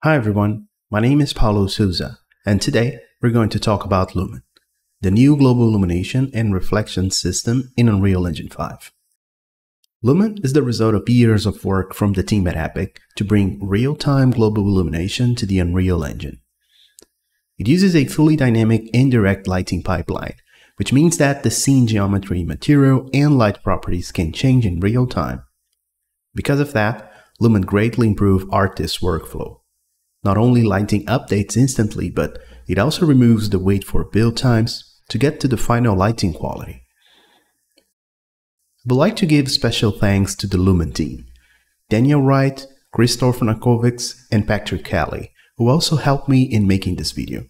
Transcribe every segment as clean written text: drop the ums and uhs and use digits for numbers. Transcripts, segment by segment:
Hi everyone, my name is Paulo Souza, and today we're going to talk about Lumen, the new global illumination and reflection system in Unreal Engine 5. Lumen is the result of years of work from the team at Epic to bring real-time global illumination to the Unreal Engine. It uses a fully dynamic indirect lighting pipeline, which means that the scene geometry, material, and light properties can change in real time. Because of that, Lumen greatly improves artists' workflow. Not only lighting updates instantly, but it also removes the wait for build times to get to the final lighting quality. I would like to give special thanks to the Lumen team, Daniel Wright, Krzysztof Nakovics, and Patrick Kelly, who also helped me in making this video.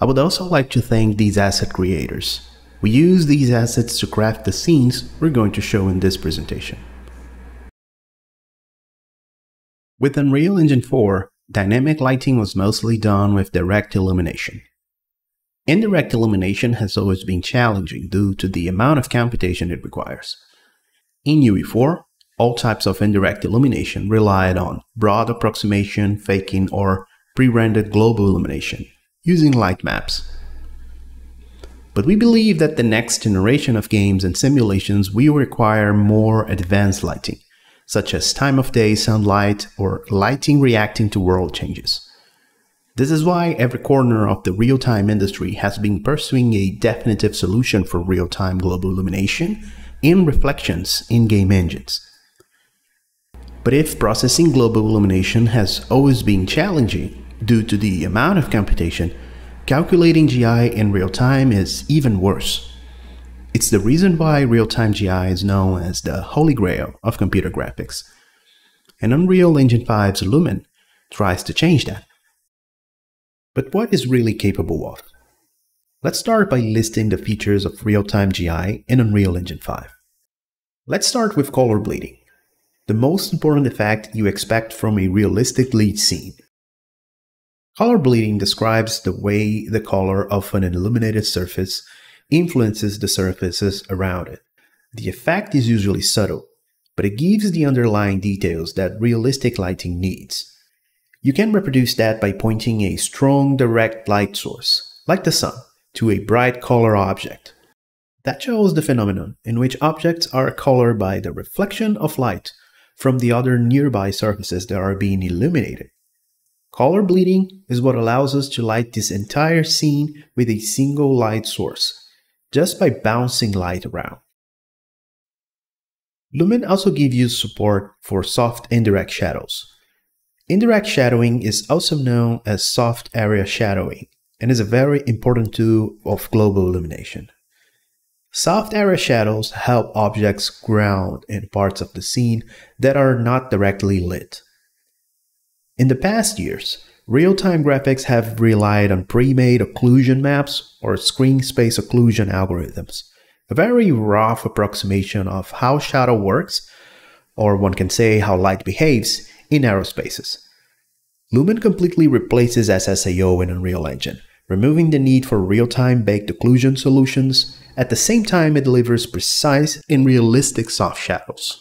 I would also like to thank these asset creators. We use these assets to craft the scenes we're going to show in this presentation. With Unreal Engine 4, dynamic lighting was mostly done with direct illumination. Indirect illumination has always been challenging due to the amount of computation it requires. In UE4, all types of indirect illumination relied on broad approximation, faking, or pre-rendered global illumination, using light maps. But we believe that the next generation of games and simulations will require more advanced lighting, such as time of day sunlight or lighting reacting to world changes. This is why every corner of the real-time industry has been pursuing a definitive solution for real-time global illumination and reflections in game engines. But if processing global illumination has always been challenging due to the amount of computation, calculating GI in real time is even worse. It's the reason why real-time GI is known as the holy grail of computer graphics. And Unreal Engine 5's Lumen tries to change that. But what is really capable of? Let's start by listing the features of real-time GI in Unreal Engine 5. Let's start with color bleeding, the most important effect you expect from a realistic lead scene. Color bleeding describes the way the color of an illuminated surface influences the surfaces around it. The effect is usually subtle, but it gives the underlying details that realistic lighting needs. You can reproduce that by pointing a strong direct light source, like the sun, to a bright color object. That shows the phenomenon in which objects are colored by the reflection of light from the other nearby surfaces that are being illuminated. Color bleeding is what allows us to light this entire scene with a single light source, just by bouncing light around. Lumen also gives you support for soft indirect shadows. Indirect shadowing is also known as soft area shadowing and is a very important tool of global illumination. Soft area shadows help objects ground in parts of the scene that are not directly lit. In the past years, real-time graphics have relied on pre-made occlusion maps or screen space occlusion algorithms, a very rough approximation of how shadow works, or one can say how light behaves, in narrow spaces. Lumen completely replaces SSAO in Unreal Engine, removing the need for real-time baked occlusion solutions. At the same time, it delivers precise and realistic soft shadows.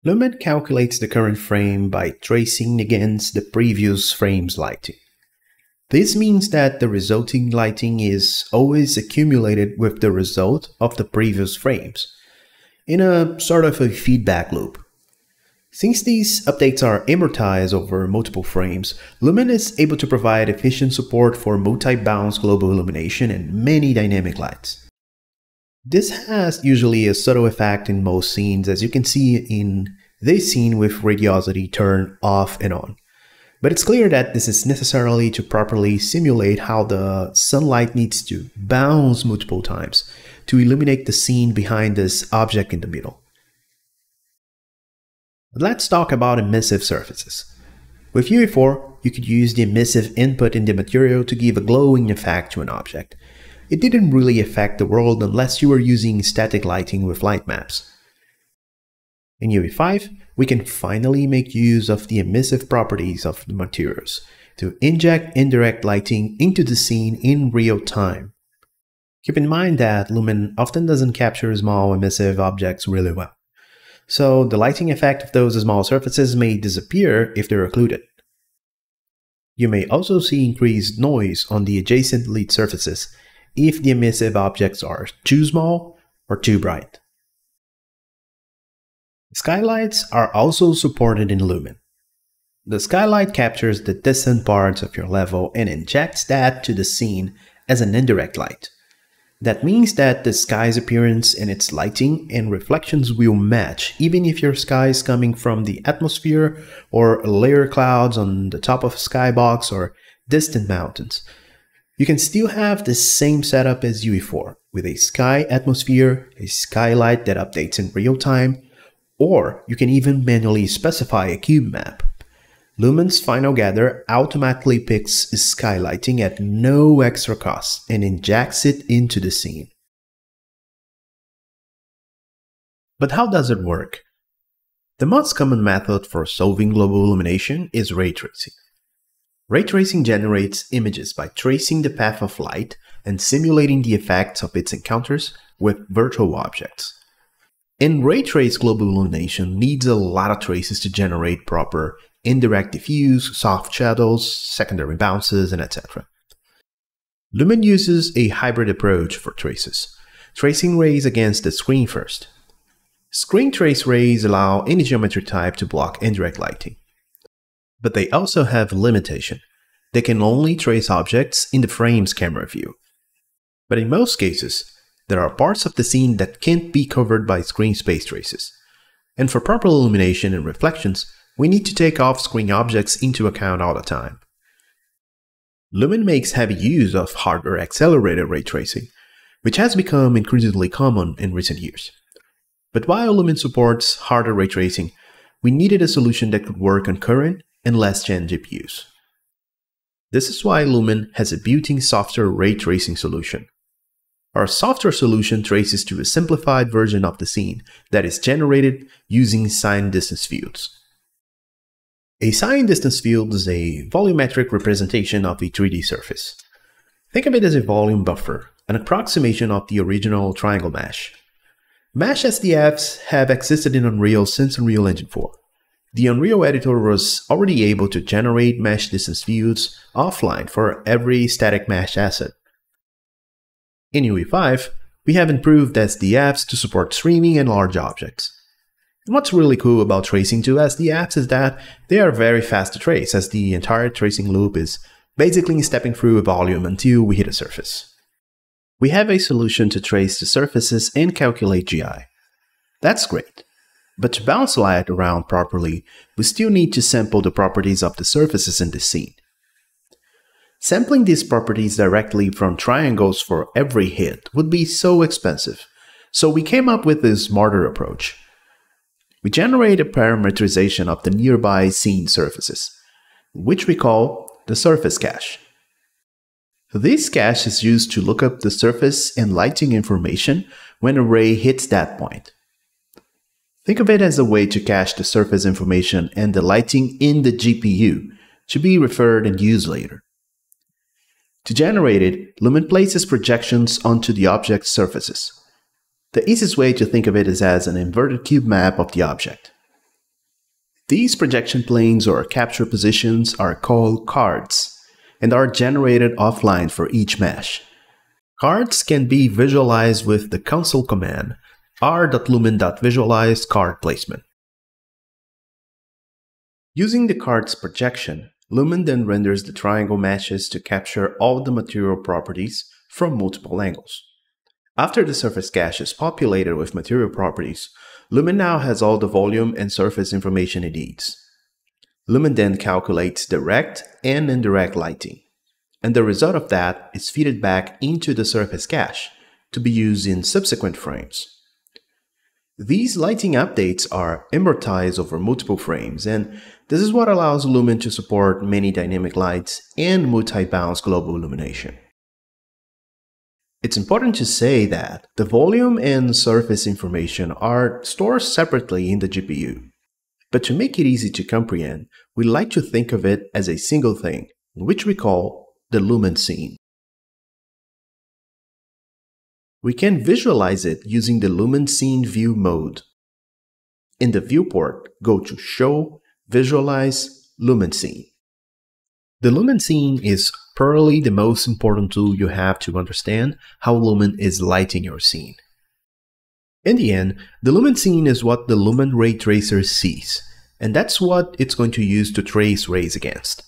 Lumen calculates the current frame by tracing against the previous frame's lighting. This means that the resulting lighting is always accumulated with the result of the previous frames, in a sort of a feedback loop. Since these updates are amortized over multiple frames, Lumen is able to provide efficient support for multi-bounce global illumination and many dynamic lights. This has usually a subtle effect in most scenes, as you can see in this scene with radiosity turned off and on. But it's clear that this is necessarily to properly simulate how the sunlight needs to bounce multiple times to illuminate the scene behind this object in the middle. But let's talk about emissive surfaces. With UE4, you could use the emissive input in the material to give a glowing effect to an object. It didn't really affect the world unless you were using static lighting with light maps. In UE5, we can finally make use of the emissive properties of the materials to inject indirect lighting into the scene in real time. Keep in mind that Lumen often doesn't capture small emissive objects really well. so the lighting effect of those small surfaces may disappear if they're occluded. You may also see increased noise on the adjacent lit surfaces if the emissive objects are too small or too bright. Skylights are also supported in Lumen. The skylight captures the distant parts of your level and injects that to the scene as an indirect light. That means that the sky's appearance and its lighting and reflections will match even if your sky is coming from the atmosphere or layer clouds on the top of a skybox or distant mountains. You can still have the same setup as UE4 with a sky atmosphere, a skylight that updates in real time, or you can even manually specify a cube map. Lumen's Final Gather automatically picks skylighting at no extra cost and injects it into the scene. But how does it work? The most common method for solving global illumination is ray tracing. Ray tracing generates images by tracing the path of light and simulating the effects of its encounters with virtual objects. And ray trace global illumination needs a lot of traces to generate proper indirect diffuse, soft shadows, secondary bounces, and etc. Lumen uses a hybrid approach for traces, tracing rays against the screen first. Screen trace rays allow any geometry type to block indirect lighting. But they also have a limitation. They can only trace objects in the frame's camera view. But in most cases, there are parts of the scene that can't be covered by screen space traces. And for proper illumination and reflections, we need to take off-screen objects into account all the time. Lumen makes heavy use of hardware-accelerated ray tracing, which has become increasingly common in recent years. But while Lumen supports hardware ray tracing, we needed a solution that could work on current and last-gen GPUs. This is why Lumen has a built-in software ray tracing solution. Our software solution traces to a simplified version of the scene that is generated using sign distance fields. A sign distance field is a volumetric representation of a 3D surface. Think of it as a volume buffer, an approximation of the original triangle mesh. Mesh SDFs have existed in Unreal since Unreal Engine 4. The Unreal editor was already able to generate mesh distance fields offline for every static mesh asset. In UE5, we have improved SDFs to support streaming and large objects. And what's really cool about tracing to SDFs is that they are very fast to trace, as the entire tracing loop is basically stepping through a volume until we hit a surface. We have a solution to trace the surfaces and calculate GI. That's great. But to bounce light around properly, we still need to sample the properties of the surfaces in the scene. Sampling these properties directly from triangles for every hit would be so expensive, so we came up with this smarter approach. We generate a parameterization of the nearby scene surfaces, which we call the surface cache. This cache is used to look up the surface and lighting information when a ray hits that point. Think of it as a way to cache the surface information and the lighting in the GPU to be referred and used later. To generate it, Lumen places projections onto the object's surfaces. The easiest way to think of it is as an inverted cube map of the object. These projection planes or capture positions are called cards and are generated offline for each mesh. Cards can be visualized with the console command r.lumen.visualize card placement. Using the card's projection, Lumen then renders the triangle meshes to capture all the material properties from multiple angles. After the surface cache is populated with material properties, Lumen now has all the volume and surface information it needs. Lumen then calculates direct and indirect lighting, and the result of that is fed back into the surface cache to be used in subsequent frames. These lighting updates are amortized over multiple frames, and this is what allows Lumen to support many dynamic lights and multi-bounce global illumination. It's important to say that the volume and surface information are stored separately in the GPU. But to make it easy to comprehend, we like to think of it as a single thing, which we call the Lumen scene. We can visualize it using the Lumen Scene View mode. In the viewport, go to Show, Visualize, Lumen Scene. The Lumen Scene is probably the most important tool you have to understand how Lumen is lighting your scene. In the end, the Lumen Scene is what the Lumen Ray Tracer sees, and that's what it's going to use to trace rays against.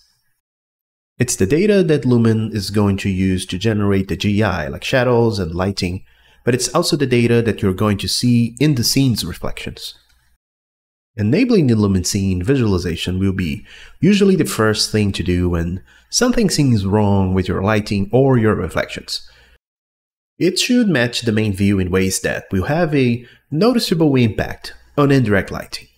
It's the data that Lumen is going to use to generate the GI, like shadows and lighting, but it's also the data that you're going to see in the scene's reflections. Enabling the Lumen Scene visualization will be usually the first thing to do when something seems wrong with your lighting or your reflections. It should match the main view in ways that will have a noticeable impact on indirect lighting.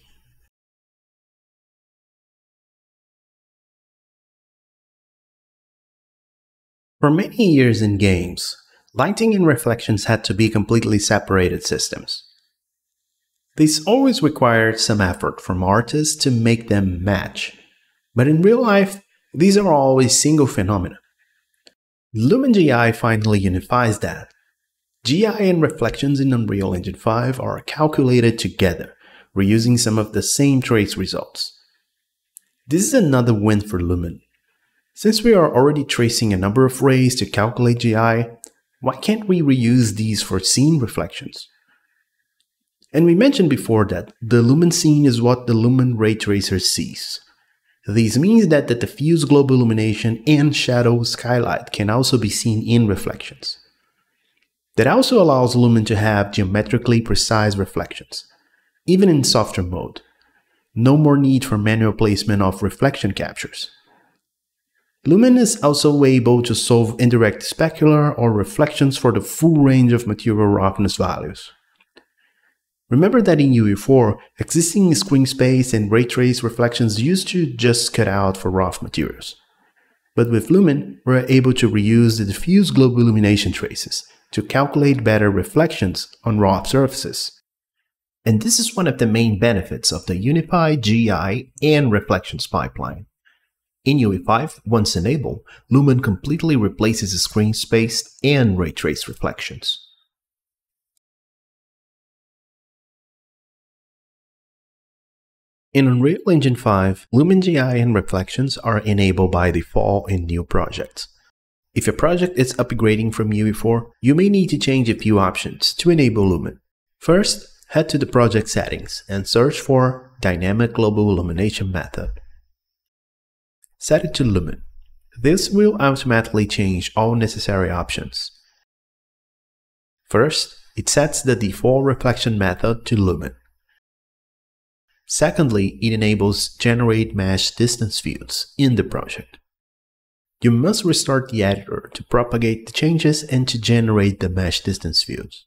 For many years in games, lighting and reflections had to be completely separated systems. This always required some effort from artists to make them match, but in real life, these are always single phenomena. Lumen GI finally unifies that. GI and reflections in Unreal Engine 5 are calculated together, reusing some of the same trace results. This is another win for Lumen. Since we are already tracing a number of rays to calculate GI, why can't we reuse these for scene reflections? And we mentioned before that the Lumen Scene is what the Lumen Ray Tracer sees. This means that the diffuse global illumination and shadow skylight can also be seen in reflections. That also allows Lumen to have geometrically precise reflections, even in softer mode. No more need for manual placement of reflection captures. Lumen is also able to solve indirect specular or reflections for the full range of material roughness values. Remember that in UE4, existing screen space and ray trace reflections used to just cut out for rough materials. But with Lumen, we're able to reuse the diffuse global illumination traces to calculate better reflections on rough surfaces. And this is one of the main benefits of the unified GI and reflections pipeline. In UE5, once enabled, Lumen completely replaces the screen space and ray trace reflections. In Unreal Engine 5, Lumen GI and reflections are enabled by default in new projects. If your project is upgrading from UE4, you may need to change a few options to enable Lumen. First, head to the project settings and search for Dynamic Global Illumination method. Set it to Lumen. This will automatically change all necessary options. First, it sets the default reflection method to Lumen. Secondly, it enables Generate Mesh Distance Fields in the project. You must restart the editor to propagate the changes and to generate the mesh distance fields.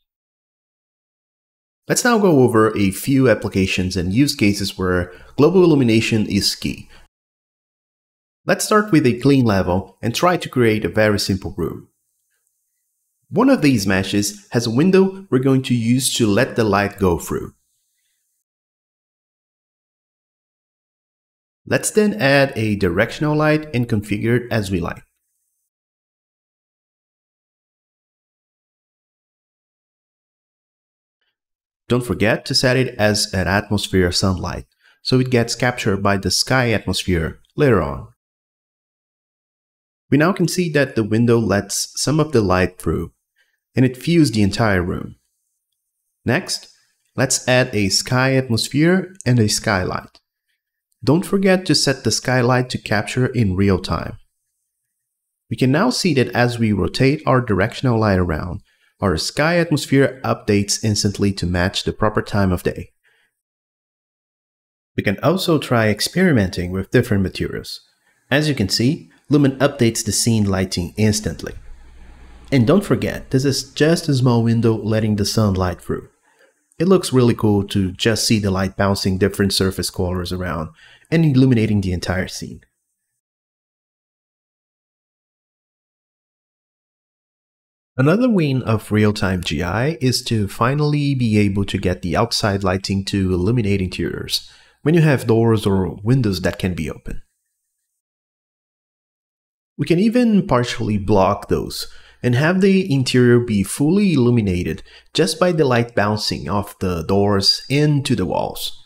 Let's now go over a few applications and use cases where global illumination is key. Let's start with a clean level and try to create a very simple room. One of these meshes has a window we're going to use to let the light go through. Let's then add a directional light and configure it as we like. Don't forget to set it as an atmosphere sunlight, so it gets captured by the sky atmosphere later on. We now can see that the window lets some of the light through, and it views the entire room. Next, let's add a sky atmosphere and a skylight. Don't forget to set the skylight to capture in real time. We can now see that as we rotate our directional light around, our sky atmosphere updates instantly to match the proper time of day. We can also try experimenting with different materials. As you can see, Lumen updates the scene lighting instantly. And don't forget, this is just a small window letting the sunlight through. It looks really cool to just see the light bouncing different surface colors around and illuminating the entire scene. Another win of real-time GI is to finally be able to get the outside lighting to illuminate interiors when you have doors or windows that can be open. We can even partially block those and have the interior be fully illuminated just by the light bouncing off the doors into the walls.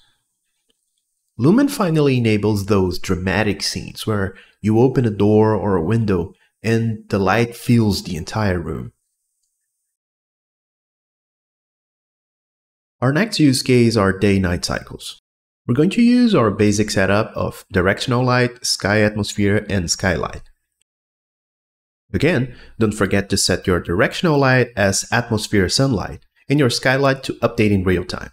Lumen finally enables those dramatic scenes where you open a door or a window and the light fills the entire room. Our next use case are day-night cycles. We're going to use our basic setup of directional light, sky atmosphere, and skylight. Again, don't forget to set your directional light as atmosphere sunlight and your skylight to update in real time.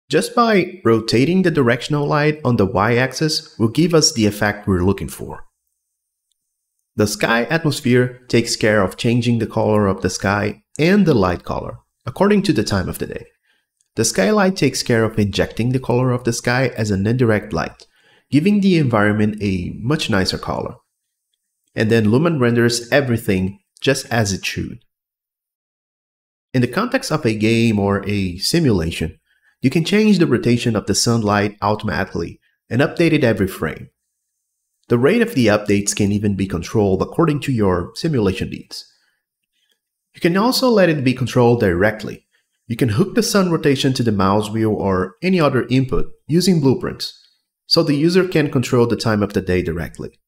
Just by rotating the directional light on the y-axis will give us the effect we're looking for. The sky atmosphere takes care of changing the color of the sky and the light color according to the time of the day. The skylight takes care of injecting the color of the sky as an indirect light, giving the environment a much nicer color. And then Lumen renders everything just as it should. In the context of a game or a simulation, you can change the rotation of the sunlight automatically and update it every frame. The rate of the updates can even be controlled according to your simulation needs. You can also let it be controlled directly. You can hook the sun rotation to the mouse wheel or any other input using blueprints, so the user can control the time of the day directly.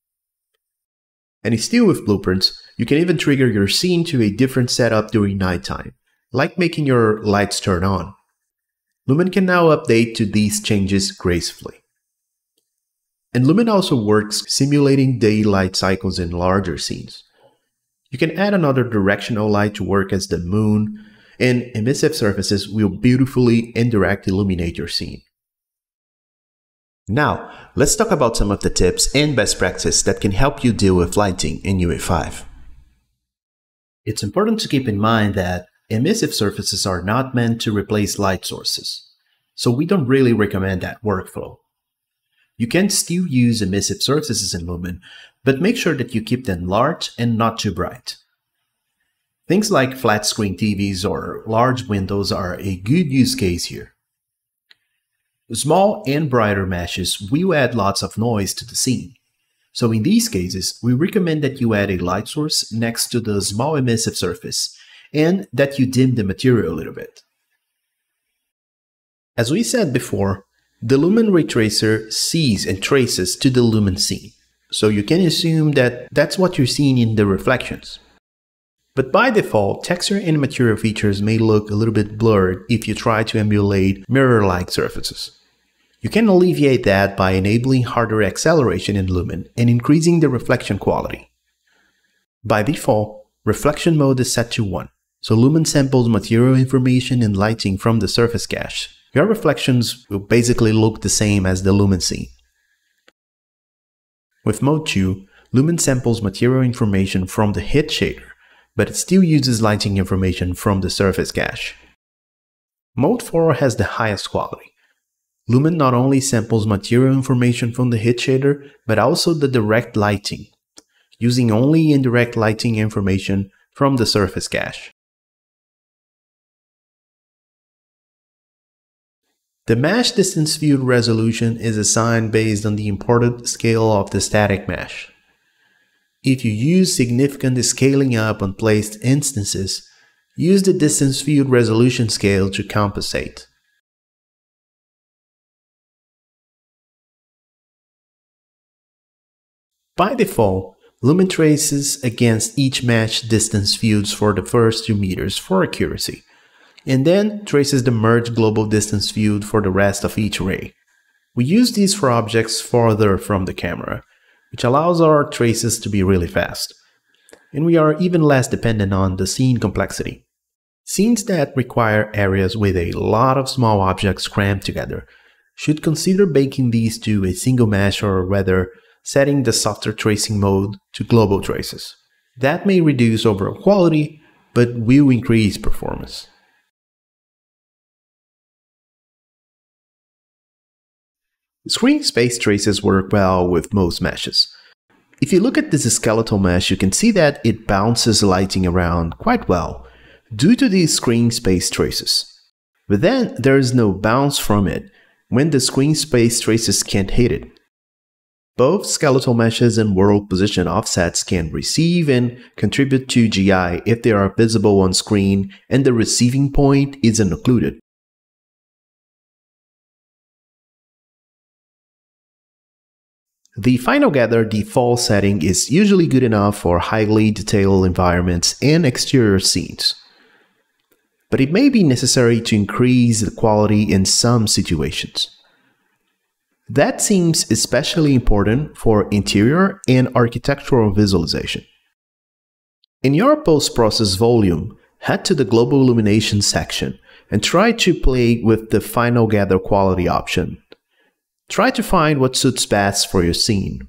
And still with blueprints, you can even trigger your scene to a different setup during nighttime, like making your lights turn on. Lumen can now update to these changes gracefully. And Lumen also works simulating daylight cycles in larger scenes. You can add another directional light to work as the moon, and emissive surfaces will beautifully indirect illuminate your scene. Now, let's talk about some of the tips and best practices that can help you deal with lighting in UE5. It's important to keep in mind that emissive surfaces are not meant to replace light sources, so we don't really recommend that workflow. You can still use emissive surfaces in Lumen, but make sure that you keep them large and not too bright. Things like flat screen TVs or large windows are a good use case here. Small and brighter meshes will add lots of noise to the scene. So in these cases, we recommend that you add a light source next to the small emissive surface and that you dim the material a little bit. As we said before, the Lumen Ray Tracer sees and traces to the Lumen scene, so you can assume that that's what you're seeing in the reflections. But by default, texture and material features may look a little bit blurred if you try to emulate mirror-like surfaces. You can alleviate that by enabling harder acceleration in Lumen and increasing the reflection quality. By default, reflection mode is set to 1, so Lumen samples material information and lighting from the surface cache. Your reflections will basically look the same as the Lumen scene. With mode 2, Lumen samples material information from the hit shader, but it still uses lighting information from the surface cache. Mode 4 has the highest quality. Lumen not only samples material information from the hit shader, but also the direct lighting, using only indirect lighting information from the surface cache. The mesh distance field resolution is assigned based on the imported scale of the static mesh. If you use significant scaling up on placed instances, use the distance field resolution scale to compensate. By default, Lumen traces against each mesh distance fields for the first 2 meters for accuracy, and then traces the merge global distance field for the rest of each ray. We use these for objects farther from the camera, which allows our traces to be really fast. And we are even less dependent on the scene complexity. Scenes that require areas with a lot of small objects crammed together should consider baking these to a single mesh, or rather setting the softer tracing mode to global traces. That may reduce overall quality, but will increase performance. Screen space traces work well with most meshes. If you look at this skeletal mesh, you can see that it bounces lighting around quite well due to these screen space traces. But then there is no bounce from it when the screen space traces can't hit it. Both skeletal meshes and world position offsets can receive and contribute to GI if they are visible on screen and the receiving point isn't occluded. The Final Gather default setting is usually good enough for highly detailed environments and exterior scenes, but it may be necessary to increase the quality in some situations. That seems especially important for interior and architectural visualization. In your post-process volume, head to the Global Illumination section and try to play with the Final Gather quality option. Try to find what suits best for your scene.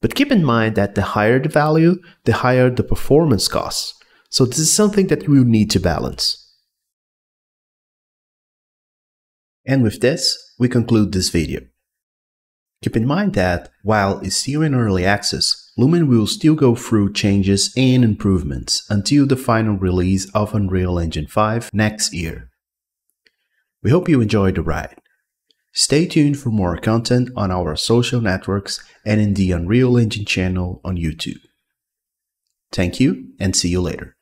But keep in mind that the higher the value, the higher the performance costs. So this is something that you will need to balance. And with this, we conclude this video. Keep in mind that, while it's still in early access, Lumen will still go through changes and improvements until the final release of Unreal Engine 5 next year. We hope you enjoyed the ride. Stay tuned for more content on our social networks and in the Unreal Engine channel on YouTube. Thank you and see you later.